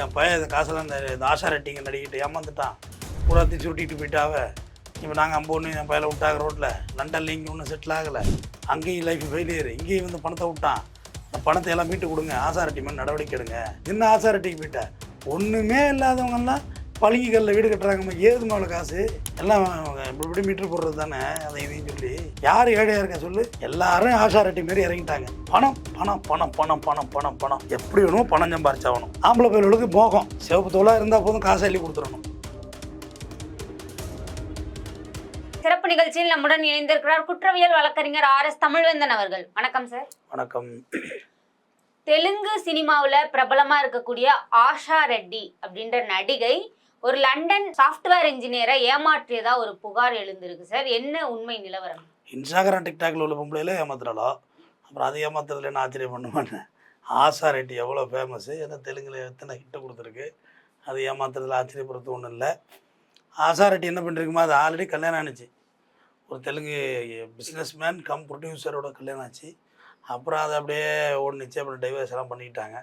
என் பையன் இந்த காசெல்லாம் இந்த ஆஷா ரெட்டிங்க நடிக்கிட்டு ஏமாந்துட்டான், பூராத்தையும் சுருட்டிட்டு போயிட்டாவ. இப்போ நாங்கள் அம்பொன்று என் பையில விட்டாங்க ரோட்டில். லண்டனில் இங்கே ஒன்றும் செட்டில் ஆகலை, அங்கேயும் லைஃப் ஃபெயிலியர், இங்கேயும் வந்து பணத்தை விட்டான். அந்த பணத்தை எல்லாம் மீட்டு கொடுங்க, ஆஷா ரெட்டி மேலே நடவடிக்கை எடுங்க. என்ன ஆஷா ரெட்டிக்கு போயிட்டேன், ஒன்றுமே இல்லாதவங்கெல்லாம் பளிங்கிகளில் வீடு கட்டுறாங்கம்மா. ஏதுமா அவ்வளோ காசு? எல்லாம் இப்படி மீட்ரு போடுறது தானே. அதை இதையும் சொல்லி யார் ஏழையாக இருக்கா சொல்லு? எல்லாரும் ஆஷா ரெட்டி மாரி இறங்கிட்டாங்க. பணம் பணம் பணம் பணம் பணம் பணம் பணம் எப்படி வேணுமோ பணம் சம்பாரிச்சாகணும். ஆம்பளை பயிர்களுக்கு மோகம், சிவப்பு தோலாக இருந்தால் போதும், காசை அள்ளி கொடுத்துடணும். சிறப்பு நிகழ்ச்சியில் நம்முடன் இணைந்திருக்கிறார் குற்றவியல் வழக்கறிஞர் RS தமிழ்வேந்தன் அவர்கள். வணக்கம் சார். வணக்கம். தெலுங்கு சினிமாவில் பிரபலமா இருக்கக்கூடிய ஆஷா ரெட்டி அப்படின்ற நடிகை ஒரு லண்டன் சாஃப்ட்வேர் இன்ஜினியரை ஏமாற்றியதா ஒரு புகார் எழுந்திருக்கு சார். என்ன உண்மை நிலவரம்? இன்ஸ்டாகிராம் டிக்டாக்ல உள்ள பொம்பளையில ஏமாத்துறாளோ, அப்புறம் அது ஏமாத்துறதுல என்ன ஆச்சரியம் பண்ணுவானே. ஆஷா ரெட்டி எவ்வளோ ஃபேமஸ்ஸு, ஏன்னா தெலுங்குல எத்தனை ஹிட்டை கொடுத்துருக்கு, அது ஏமாத்துறதுல ஆச்சரியப்படுறது ஒன்றும் இல்லை. ஆஷா ரெட்டி என்ன பண்ணிருக்குமா, அது ஆல்ரெடி கல்யாணம் ஆனிச்சு. ஒரு தெலுங்கு பிஸ்னஸ் மேன் கம் ப்ரொடியூசரோட கல்யாணம் ஆச்சு. அப்புறம் அதை அப்படியே ஓடுனுச்சு. அப்புறம் டைவர்ஸ் எல்லாம் பண்ணிக்கிட்டாங்க.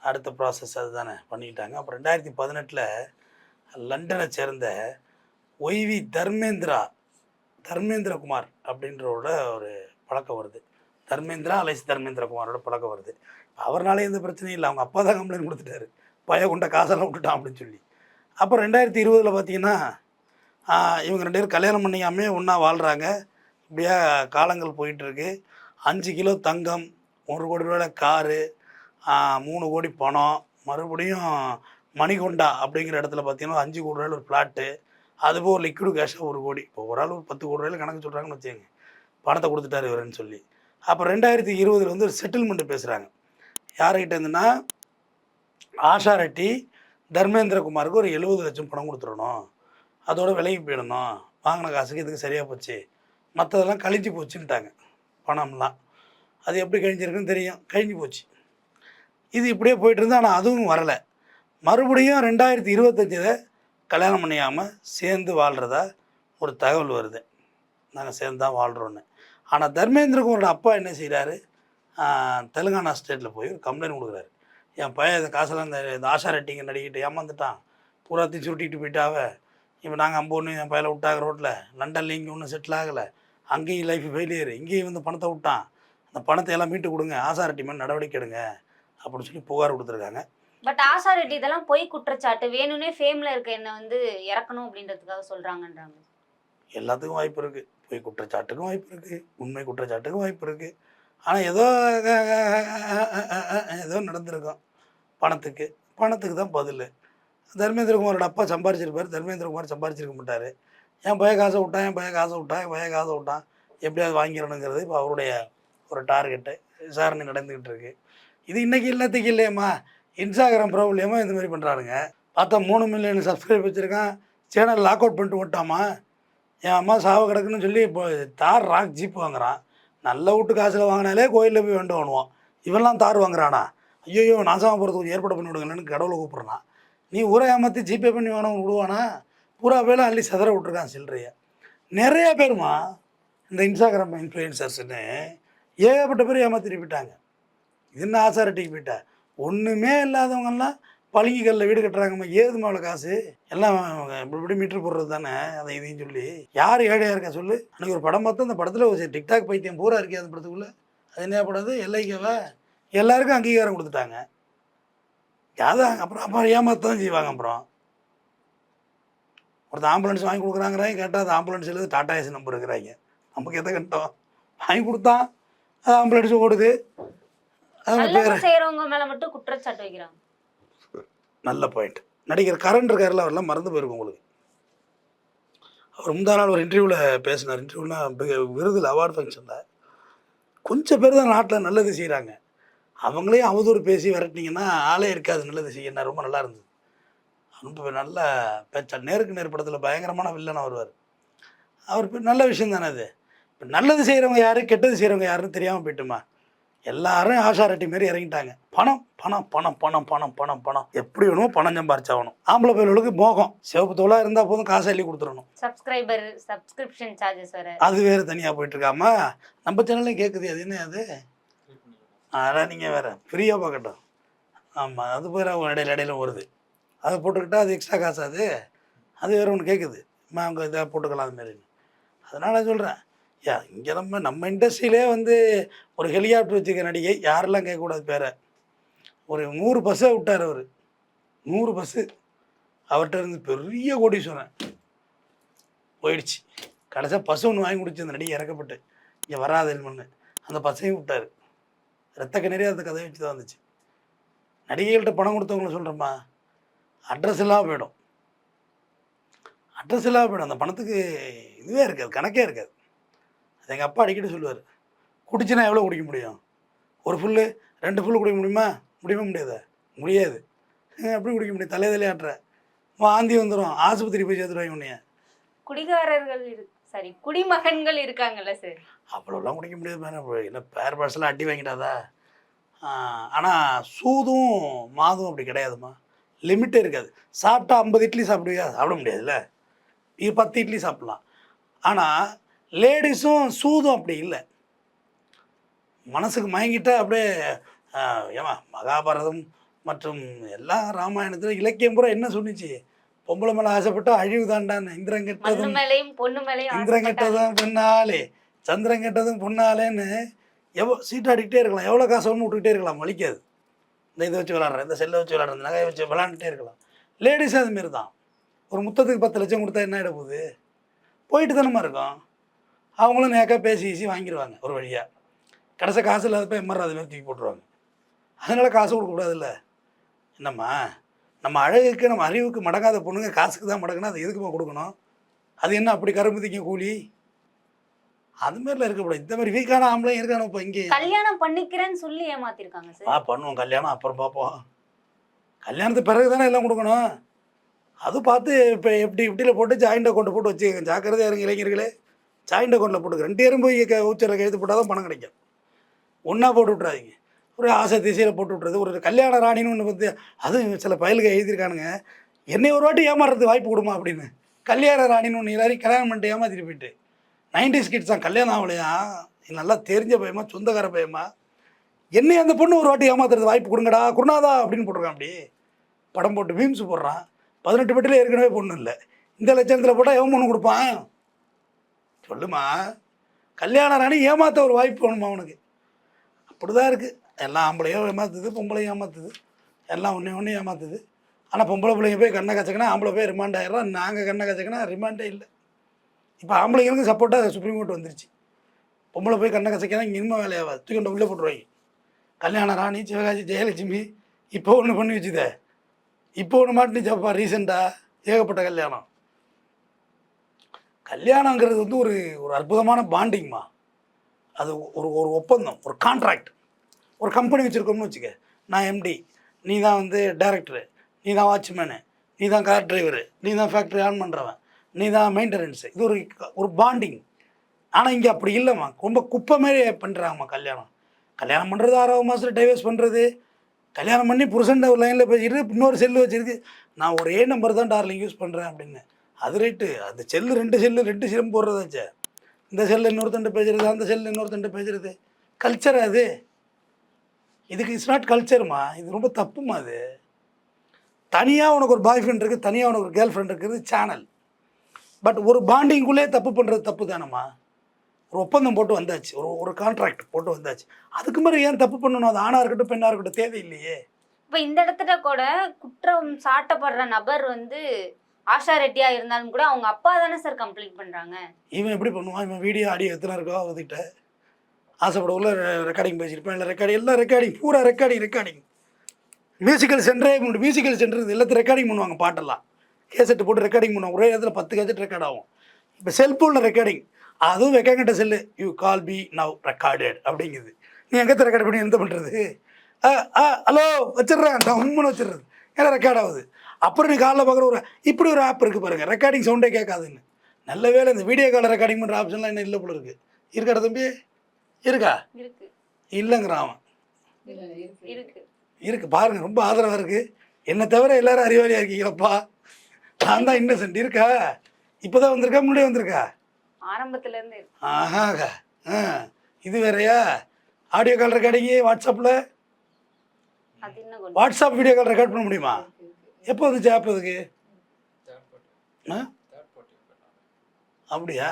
அடுத்த ப்ராசஸ் அது தானே பண்ணிக்கிட்டாங்க. அப்புறம் 2018 லண்டனை சேர்ந்த ஒய்வி தர்மேந்திர குமார் அப்படின்றவோட ஒரு பழக்கம் வருது. தர்மேந்திர குமாரோட பழக்கம் வருது. அவர்னாலே எந்த பிரச்சனையும் இல்லை, அவங்க அப்பா தான் கம்ப்ளைண்ட் கொடுத்துட்டாரு, பய கொண்ட காசெல்லாம் விட்டுட்டான் அப்படின்னு சொல்லி. அப்புறம் 2020 பார்த்தீங்கன்னா இவங்க 2 பேரும் கல்யாணம் பண்ணிக்காமே ஒன்றா வாழ்கிறாங்க. இப்படியா காலங்கள் போயிட்டுருக்கு. 5 கிலோ தங்கம், 1 கோடி ரூபாயில் காரு, 3 கோடி பணம், மறுபடியும் மணிகொண்டா அப்படிங்கிற இடத்துல பார்த்தீங்கன்னா 5 கோடி ரூபாயில் ஒரு ஃப்ளாட்டு, அதுபோல் ஒரு லிக்விட் கேஷாக 1 கோடி. இப்போ ஒரு ஆள் 10 கோடி ரூபாயில் கணக்கு சொல்கிறாங்கன்னு வச்சுக்கோங்க, பணத்தை கொடுத்துட்டாரு இவருன்னு சொல்லி. அப்போ 2020 வந்து ஒரு செட்டில்மெண்ட்டு பேசுகிறாங்க. யார்கிட்ட இருந்துன்னா, ஆஷா ரெட்டி தர்மேந்திர குமாருக்கு ஒரு 70 லட்சம் பணம் கொடுத்துடணும், அதோட விலைக்கு போயிடணும், வாங்கின காசுக்கு இதுக்கு சரியாக போச்சு, மற்றதெல்லாம் கழிஞ்சு போச்சுன்ட்டாங்க பணம்லாம். அது எப்படி கழிஞ்சிருக்குன்னு தெரியும், கழிஞ்சு போச்சு. இது இப்படியே போயிட்டு இருந்தால், ஆனால் அதுவும் வரலை. மறுபடியும் 2025 கல்யாணம் பண்ணியாமல் சேர்ந்து வாழ்கிறதா ஒரு தகவல் வருது, நாங்கள் சேர்ந்து தான் வாழ்கிறோன்னு. ஆனால் தர்மேந்திர குமாரோட அப்பா என்ன செய்கிறாரு, தெலுங்கானா ஸ்டேட்டில் போய் ஒரு கம்ப்ளைண்ட் கொடுக்குறாரு. என் பையன் இந்த காசெல்லாம் இந்த ஆஷா ரெட்டிங்க நடிக்கிட்டு ஏமாந்துட்டான், பூராத்தையும் சுருட்டிட்டு போயிட்டாவ. இப்போ நாங்கள் அம்பொன்று என் பையில விட்டாங்க ரோட்டில். லண்டனில் இங்கே ஒன்றும் செட்டில் ஆகலை, அங்கேயும் லைஃப் ஃபெயிலியர், இங்கேயும் வந்து பணத்தை விட்டான். அந்த பணத்தை எல்லாம் மீட்டு கொடுங்க, ஆஷா ரெட்டி மேலே நடவடிக்கை எடுங்க அப்படின்னு சொல்லி புகார் கொடுத்துருக்காங்க. பட் ஆஷா ரெட்டி இதெல்லாம் பொய் குற்றச்சாட்டு, வேணும்னே ஃபேமில் இருக்க என்ன வந்து இறக்கணும் அப்படின்றதுக்காக சொல்கிறாங்கன்றாங்க. எல்லாத்துக்கும் வாய்ப்பு இருக்குது, பொய் குற்றச்சாட்டுக்கும் வாய்ப்பு இருக்குது, உண்மை குற்றச்சாட்டுக்கும் வாய்ப்பு இருக்குது. ஆனால் ஏதோ நடந்திருக்கும். பணத்துக்கு தான் பதில். தர்மேந்திர குமாரோட அப்பா சம்பாரிச்சிருப்பார், தர்மேந்திர குமார் சம்பாரிச்சிருக்க மாட்டார். என் பையன் காசை விட்டான், எப்படியாவது வாங்கிடணுங்கிறது இப்போ அவருடைய ஒரு டார்கெட்டு. விசாரணை நடந்துக்கிட்டு இருக்குது. இது இன்றைக்கி எல்லாத்துக்கும் இல்லையம்மா, இன்ஸ்டாகிராம் ப்ராப்ளமாக இந்த மாதிரி பண்ணுறானுங்க. பார்த்தா 3 மில்லியன் சப்ஸ்கிரைப் வச்சுருக்கான், சேனல் லாக் அவுட் பண்ணிட்டு ஓட்டாமா. என் அம்மா சாவ கிடக்குன்னு சொல்லி இப்போ தார் ராக் ஜீப் வாங்குறான். நல்ல வீட்டு காசில் வாங்கினாலே கோயிலில் போய் வேண்டு வாங்குவான். இவெல்லாம் தார் வாங்குறானா, ஐயோ நாசமாக போகிறதுக்கு ஏற்பாடு பண்ணி விடுங்கன்னு கடவுளை கூப்பிட்றான். நீ ஊரை ஏமாற்றி ஜிபே பண்ணி வேணும் விடுவானா? பூரா பேரும் அள்ளி சதற விட்ருக்கான் சில்லறைய. நிறைய பேருமா இந்த இன்ஸ்டாகிராம் இன்ஃப்ளூயன்சர்ஸ்ன்னு ஏகப்பட்ட பேர் ஏமாற்றிட்டு போயிட்டாங்க. இது என்ன ஆஷா ரெட்டிக்கு போயிட்டா, ஒன்றுமே இல்லாதவங்கெல்லாம் பளிங்கிகளில் வீடு கட்டுறாங்கம்மா. ஏதுமா அவ்வளோ காசு? எல்லாம் இப்படி மீட்ரு போடுறது தானே. அதை இதையும் சொல்லி யார் ஏழையாக இருக்கா சொல்லு? அன்றைக்கி ஒரு படம் பார்த்தா, அந்த படத்தில் ஒரு டிக்டாக் பைத்தியம் பூரா இருக்கே அந்த படத்துக்குள்ளே. அது என்ன படாது, எல்லைக்கவா எல்லாருக்கும் அங்கீகாரம் கொடுத்துட்டாங்க. அதான் அப்புறம் ஏமாத்தான் செய்வாங்க. அப்புறம் ஒருத்தர் ஆம்புலன்ஸ் வாங்கி கொடுக்குறாங்கிறாங்க, கேட்டால் அது ஆம்புலன்ஸ் எழுது டாடா ஏசி நம்பர் இருக்கிறாங்க. நமக்கு எதை கட்டோம், வாங்கி கொடுத்தான், அது ஆம்புலன்ஸ் ஓடுது. செய்கிறவங்க மேலே மட்டும் குற்றச்சாட்டு வைக்கிறாங்க. நல்ல பாயிண்ட். நடிகர் கரண் இருக்காருல, அவரெல்லாம் மறந்து போயிருக்கும் உங்களுக்கு. அவர் முந்தா நாள் ஒரு இன்டர்வியூவில் பேசினார். இன்டர்வியூனா விருதில் அவார்டு ஃபங்க்ஷனில் கொஞ்சம் பேர் தான் நாட்டில் நல்லது செய்கிறாங்க, அவங்களே அவதூறு பேசி விரட்டினீங்கன்னா ஆளே இருக்காது நல்லது செய்ய. ரொம்ப நல்லா இருந்தது, ரொம்ப நல்ல பேச்சா. நேருக்கு நேர் படத்தில் பயங்கரமான வில்லனாக வருவார். அவர் நல்ல விஷயம் தானே அது. இப்போ நல்லது செய்கிறவங்க யார், கெட்டது செய்கிறவங்க யாருன்னு தெரியாமல் போயிட்டுமா. எல்லாரும் ஆஷா ரெட்டி மாரி இறங்கிட்டாங்க. பணம் பணம் பணம் பணம் பணம் பணம் பணம் எப்படி வேணுமோ பணம் சம்பாரிச்சாகணும். ஆம்பளை பயிர்களுக்கு மோகம், சிவப்பு தோலாக இருந்தால் போதும், காசை அள்ளி கொடுத்துடணும். சப்ஸ்கிரிப்ஷன் சார்ஜஸ் வேறு, அது வேறு தனியாக போயிட்டுருக்காமா. நம்ம சேனல்லையும் கேட்குது, அது என்ன அது? அதெல்லாம் நீங்கள் வேறு ஃப்ரீயாக பார்க்கட்டும். ஆமாம், அது போய் இடையில இடையில வருது. அதை போட்டுக்கிட்டால் அது எக்ஸ்ட்ரா காசு, அது வேறு ஒன்று கேட்குது. அவங்க இதை போட்டுக்கலாம் அதுமாரின்னு. அதனால் சொல்கிறேன், இங்கே நம்ம இண்டஸ்ட்ரியிலே வந்து ஒரு ஹெலிகாப்டர் வச்சுருக்க நடிகை யாரெல்லாம் கேட்கக்கூடாது பேரை. ஒரு 100 பஸ்ஸை விட்டார் அவர். 100 பஸ்ஸு அவர்கிட்ட இருந்து பெரிய கோடீஸ்வரன் போயிடுச்சு. கடைசியாக பஸ் ஒன்று வாங்கி கொடுத்து அந்த நடிகை இறக்கப்பட்டு இங்கே வராதுன்னு அந்த பஸ்ஸையும் விட்டார். ரத்த கண்ணீரே அந்த கதையை வச்சு தான் வந்துச்சு. நடிகைகள்கிட்ட பணம் கொடுத்தவங்கள சொல்கிறோம்மா, அட்ரஸ் எல்லாம் போயிடும். அந்த பணத்துக்கு இதுவே இருக்காது, கணக்கே இருக்காது. அது எங்கள் அப்பா அடிக்கடி சொல்லுவார், குடிச்சுன்னா எவ்வளோ குடிக்க முடியும்? ஒரு ஃபுல்லு 2 ஃபுல்லு குடிக்க முடியுமா? முடியாதா? முடியாது. எப்படி குடிக்க முடியும்? தலையாட்டுற வாந்தி வந்துடும், ஆஸ்பத்திரி போய் சேர்த்துருவாங்க உன்னைய. குடிகாரர்கள் குடிமகன்கள் இருக்காங்கல்ல சார், அவ்வளோலாம் குடிக்க முடியாது மேடம். என்ன பேர் பார்சலாக அடி வாங்கிட்டாதா? ஆனால் சூதும் மாதும் அப்படி கிடையாதுமா, லிமிட்டே இருக்காது. சாப்பிட்டா 50 இட்லி சாப்பிடுவியா? சாப்பிட முடியாதுல்ல. இது 10 இட்லி சாப்பிட்லாம். ஆனால் லேடிஸும் சூதும் அப்படி இல்லை. மனசுக்கு மயங்கிட்டா அப்படியே ஏமா மகாபாரதம் மற்றும் எல்லா ராமாயணத்தில் இலக்கியம் பூரா என்ன சொன்னிச்சு? பொம்பளை மேலே ஆசைப்பட்டா அழிவு தாண்டான்னு. இந்திரன் கெட்டதும் பொன்னாலே, சந்திரன் கெட்டதும் பொன்னாலேன்னு சீட்டாடிக்கிட்டே இருக்கலாம். எவ்வளோ காசு ஒன்று விட்டுக்கிட்டே இருக்கலாம், வலிக்காது. இந்த இதை வச்சு விளாட்றேன், இந்த செல்லை வச்சு விளாட்றேன், இந்த நகையை வச்சு விளாண்டுட்டே இருக்கலாம். லேடிஸ் அதுமாரி தான். ஒரு முத்தத்துக்கு 10 லட்சம் கொடுத்தா என்ன ஆகிட போகுது? போயிட்டு தானமா இருக்கும். அவங்களும் நேக்கா பேசி வாங்கிடுவாங்க ஒரு வழியாக. கடைசி காசு இல்லாதப்ப எம்மர் அது மாதிரி தூக்கி போட்டுருவாங்க. அதனால் காசு கொடுக்கக்கூடாதுல்ல. என்னம்மா, நம்ம அழகுக்கு நம்ம அறிவுக்கு மடங்காத பொண்ணுங்க காசுக்கு தான் மடங்குனா அது எதுக்குமா கொடுக்கணும்? அது என்ன அப்படி கரும்புதிக்கும் கூலி? அதுமாரிலாம் இருக்கக்கூடாது. இந்த மாதிரி வீக்கான ஆம்பளையும் இருக்கானு. இப்போ இங்கே கல்யாணம் பண்ணிக்கிறேன்னு சொல்லி ஏமாத்திருக்காங்க சார். பண்ணுவோம் கல்யாணம், அப்புறம் பார்ப்போம். கல்யாணத்துக்கு பிறகு தானே எல்லாம் கொடுக்கணும். அது பார்த்து இப்போ இப்படியில் போட்டு ஜாயிண்ட் அக்கௌண்ட்டை போட்டு வச்சுக்கோங்க. ஜாக்கிரதையாக இருங்க இளைஞர்களே. ஜாயிண்ட் அக்கௌண்ட்டில் போட்டுக்க. 2 பேரும் போய் ஊச்சரை கழுத்து போட்டால் தான் பணம் கிடைக்கும். ஒன்றா போட்டு விட்றாதீங்க. ஒரு ஆசை திசையில் போட்டு விட்றது. ஒரு கல்யாண ராணின்னு ஒன்று பற்றி அதுவும் சில பயலுக்கு எழுதியிருக்கானுங்க, என்னை ஒரு வாட்டி ஏமாறுறதுக்கு வாய்ப்பு கொடுமா அப்படின்னு. கல்யாண ராணின்னு ஒன்று எல்லாரையும் கல்யாணம் பண்ணிட்டு ஏமாற்றிட்டு போயிட்டு 90s கிட்ஸ் தான். கல்யாணம் ஆகலையா, நல்லா தெரிஞ்ச பையமா, சொந்தக்கார பையமா, என்னை அந்த பொண்ணு ஒரு வாட்டி ஏமாத்துறது வாய்ப்பு கொடுங்கடா குருநாதா அப்படின்னு போட்டிருக்கான். அப்படி படம் போட்டு மீம்ஸ் போடுறான். 18 பெட்டில் ஏற்கனவே பொண்ணு இல்லை, இந்த லட்சணத்தில் போட்டால் எவன் பொண்ணு கொடுப்பான்? சொல்லுமா. கல்யாண ராணி ஏமாற்ற ஒரு வாய்ப்பு வேணுமா அவனுக்கு? அப்படி தான் இருக்குது. எல்லாம் ஆம்பளையும் ஏமாத்துது, பொம்பளையும் ஏமாத்துது, எல்லாம் ஒன்று ஏமாத்துது. ஆனால் பொம்பளை பிள்ளைங்க போய் கண்ணை கச்சக்கினா ஆம்பளை போய் ரிமாண்ட் ஆகிடுறோம். நாங்கள் கண்ணை கச்சக்கினா ரிமாண்டே இல்லை. இப்போ ஆம்பளைங்களுக்கு சப்போர்ட்டாக சுப்ரீம் கோர்ட் வந்துருச்சு. பொம்பளை போய் கண்ணை கச்சக்கினா இங்கே இனிமே வேலையாகாது, தூக்கிட்டு உள்ளே போட்டுருவாங்க. கல்யாண ராணி, சிவகாசி, ஜெயலட்சுமி இப்போ ஒன்று பண்ணி வச்சுதே, இப்போ ஒன்று மாட்டினுச்சப்பா ரீசெண்டாக. ஏகப்பட்ட கல்யாணங்கிறது வந்து ஒரு அற்புதமான பாண்டிங்மா. அது ஒரு ஒப்பந்தம், ஒரு கான்ட்ராக்ட். ஒரு கம்பெனி வச்சுருக்கோம்னு வச்சுக்க, நான் எம்டி, நீ தான் வந்து டைரக்டரு, நீ தான் வாட்ச்மேனு, நீ தான் கார் டிரைவரு, நீ தான் ஃபேக்ட்ரி ஆன் பண்ணுறவன், நீ தான் மெயின்டெனன்ஸு. இது ஒரு பாண்டிங். ஆனால் இங்கே அப்படி இல்லைம்மா, ரொம்ப குப்பை மாரி பண்ணுறாங்கம்மா. கல்யாணம் பண்ணுறது 6வது மாதத்தில் டைவர்ஸ் பண்ணுறது. கல்யாணம் பண்ணி புருஷன் ஒரு லைனில் பேசிட்டு இன்னொரு செல்லு வச்சுருக்கு, நான் ஒரே நம்பர் தான் டார்லிங் யூஸ் பண்ணுறேன் அப்படின்னு. அது ரைட்டு, அந்த செல்லு 2 சிம் போடுறதாச்சே. இந்த செல்லு இன்னொருத்தண்ட பேசுகிறது, அந்த செல்லு இன்னொருத்தண்ட பேசுகிறது. கல்ச்சர் அது. இதுக்கு இட்ஸ் நாட் கல்ச்சருமா, இது ரொம்ப தப்புமா. அது தனியாக உனக்கு ஒரு பாய் ஃப்ரெண்ட் இருக்குது, தனியாக உனக்கு ஒரு கேர்ள் ஃப்ரெண்ட் இருக்குது, சேனல். பட் ஒரு பாண்டிங்குள்ளே தப்பு பண்ணுறது தப்பு தானம்மா. ஒரு ஒப்பந்தம் போட்டு வந்தாச்சு, ஒரு கான்ட்ராக்ட் போட்டு வந்தாச்சு. அதுக்கு மாதிரி ஏன் தப்பு பண்ணணும்? அது ஆணாக இருக்கட்டும் பெண்ணாக இருக்கட்டும், தேவையில்லையே. இப்போ இந்த இடத்துல கூட குற்றம் சாட்டப்படுற நபர் வந்து ஆஷா ரெட்டியா இருந்தாலும் கூட அவங்க அப்பா தானே சார் கம்ப்ளைண்ட் பண்ணுறாங்க. இவன் எப்படி பண்ணுவான்? இவன் வீடியோ ஆடியோ எத்தனை இருக்கோ அவர்கிட்ட ஆசைப்பட உள்ள ரெக்கார்டிங் பேசியிருப்பேன். இல்லை ரெக்கார்டிங் பூரா ரெக்கார்டிங். மியூசிக்கல் சென்டர் எல்லாத்தையும் ரெக்கார்டிங் பண்ணுவாங்க. பாட்டெல்லாம் கேசட்டு போட்டு ரெக்கார்டிங் பண்ணுவாங்க. ஒரே இடத்துல 10 கேசட் ரெக்கார்ட் ஆகும். இப்போ செல்ஃபோனில் ரெக்கார்டிங், அதுவும் வைக்காங்கிட்ட cell, you call be now recorded அப்படிங்குது. நீ எங்கத்தை ரெக்கார்ட் பண்ணி என்ன பண்ணுறது? ஹலோ வச்சிடுறேன், டம்முன்னு வச்சிடுறது, ஏன்னா ரெக்கார்ட் ஆகுது. அப்புறம் நீ காலில் பார்க்குற இப்படி ஒரு ஆப் இருக்குது பாருங்கள், ரெக்கார்டிங் சவுண்டே கேட்காதுன்னு. நல்ல வேலை இந்த வீடியோ காலில் ரெக்கார்டிங் பண்ணுற ஆப்ஷன்லாம் என்ன இல்லை போல இருக்குது. இருக்காடா தம்பி? இருக்கா? இல்லைங்கிறான் அவன். இருக்கு பாருங்கள், ரொம்ப ஆதரவாக இருக்குது. என்னை தவிர எல்லோரும் அறிவாளியாக இருக்கீங்களப்பா. நான் தான் இன்னசென்ட். இருக்கா? இப்போ தான் வந்திருக்கா, முன்னாடியே வந்திருக்கா? ஆரம்பத்துலேருந்து. இது வேறையா? ஆடியோ கால் ரெக்கார்டிங்கு வாட்ஸ்அப்பில் அது இன்னும் கொஞ்சம் வாட்ஸ்அப் வீடியோ கால் ரெக்கார்ட் பண்ண முடியுமா? எப்போ வந்துச்சு ஆப் அதுக்கு? ஆ அப்படியா?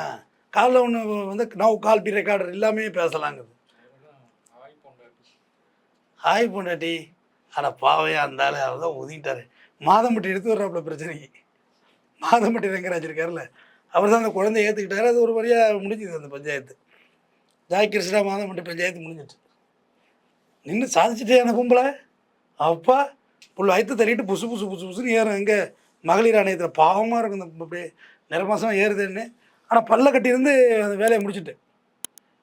காலைல ஒன்று வந்து நவ் கால் பி ரெக்கார்டர் எல்லாமே பேசலாங்குது. ஹாய் பொண்டாட்டி. அட பாவையா இருந்தாலும் அவர் தான் ஒதுங்கிட்டாரு. மாதம்பட்டி எடுத்து வர்றாப்புல பிரச்சனைக்கு. மாதம்பட்டி ரங்கராஜ் இருக்கார்ல, அவர் தான் அந்த குழந்தைய ஏற்றுக்கிட்டாரு. அது ஒரு வழியாக முடிஞ்சுது அந்த பஞ்சாயத்து. ஜாய் கிருஷ்ணா மாதம்பட்டி பஞ்சாயத்து முடிஞ்சிச்சு. நின்று சாதிச்சுட்டே அந்த கும்பலை அப்பா புல் வயிற்று தள்ளிட்டு புசு புசு புசு புசுன்னு ஏறும். எங்கே மகளிர் ஆணையத்தில் பாவமாக இருக்கும் இந்த அப்படியே நிறமாசம் ஏறுதுன்னு. ஆனால் பல்ல கட்டியிருந்து அந்த வேலையை முடிச்சுட்டு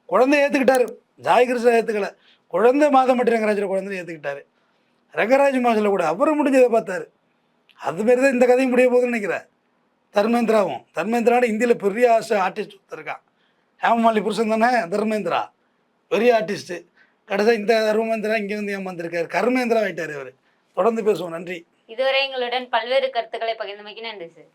குழந்தைய ஏற்றுக்கிட்டாரு. ஜாய் கிருஷ்ணா ஏற்றுக்கலை, குழந்தை மாதம்பட்டி ரங்கராஜில் குழந்தைய ஏற்றுக்கிட்டாரு. ரங்கராஜ் மாசில் கூட அவரும் முடிஞ்சதை பார்த்தாரு. அதுமாரி தான் இந்த கதையும் முடிய போகுதுன்னு நினைக்கிறேன். தர்மேந்திராவோட இந்தியாவில் பெரிய ஆர்டிஸ்ட் இருக்கான். ஹேமமாலி புருஷன் தானே தர்மேந்திரா, பெரிய ஆர்டிஸ்ட்டு. கடைசியாக இந்த தர்மேந்திரா இங்கே வந்து ஏமாந்துருக்காரு. கர்மேந்திரா ஆகிட்டார் இவர். தொடர்ந்து பேசுவோம். நன்றி. இதுவரை எங்களுடன் பல்வேறு கருத்துக்களை பகிர்ந்தமைக்கு நன்றி சார்.